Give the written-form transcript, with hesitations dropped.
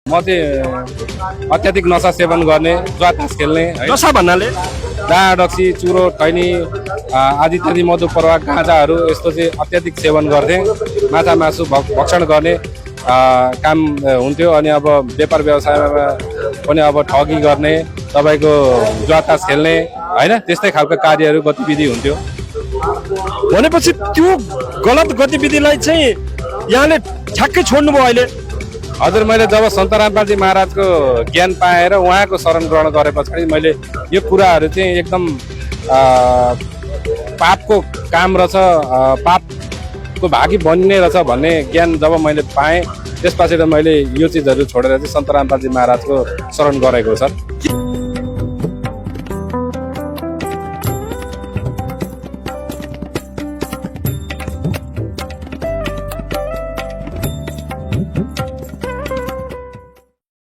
म चाहिँ अत्याधिक नसा सेवन गर्ने, जुवा तास खेल्ने है। नसा भन्नाले डाँडक्सी, चुरो, खैनी आदि इत्यादि मधु प्रवाह गाँजाहरू यस्तो चाहिँ अत्याधिक सेवन गर्थेँ। माछा मासु भक्षण गर्ने काम हुन्थ्यो। अनि अब व्यापार व्यवसायमा पनि अब ठगी गर्ने, तपाईँको जुवा तास खेल्ने होइन, त्यस्तै खालको कार्यहरू गतिविधि हुन्थ्यो। भनेपछि त्यो गलत गतिविधिलाई चाहिँ यहाँले ठ्याक्कै छोड्नुभयो अहिले? हजुर, मैले जब सन्त रामपालजी महाराजको ज्ञान पाएर उहाँको शरण ग्रहण गरे पछाडि मैले यो कुराहरू चाहिँ एकदम पापको काम रहेछ, पापको भागी बन्ने रहेछ भन्ने ज्ञान जब मैले पाएँ, त्यसपछि त मैले यो चिजहरू छोडेर चाहिँ सन्त रामपालजी महाराजको शरण गरेको सर।